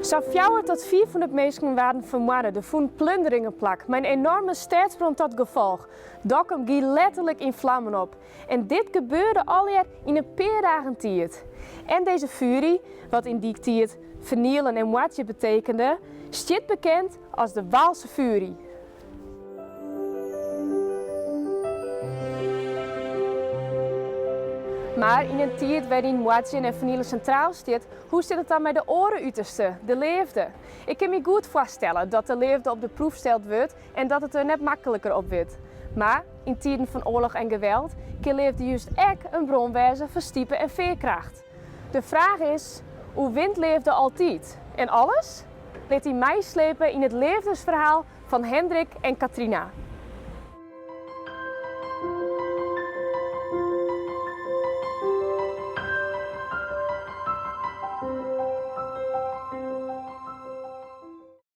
Zo'n 400 tot 500 mensen waren vermoord. Er vonden plunderingen plak, met een enorme staatsbrand tot gevolg. Dokkum ging letterlijk in vlammen op. En dit gebeurde alweer in een paar dagen tijd. En deze furie, wat in die tijd vernielen en moordje betekende, stiet bekend als de Waalse furie. Maar in een tijd waarin moordje en vernielen centraal staat, hoe zit het dan met de orenuiterste, de leefde? Ik kan me goed voorstellen dat de leefde op de proef gesteld wordt en dat het er net makkelijker op wordt. Maar in tijden van oorlog en geweld kan leefde juist ook een bron wezen voor stiepen en veerkracht. De vraag is, hoe wint leefde altijd? En alles? Laat hij mij slepen in het levensverhaal van Hendrik en Katrina.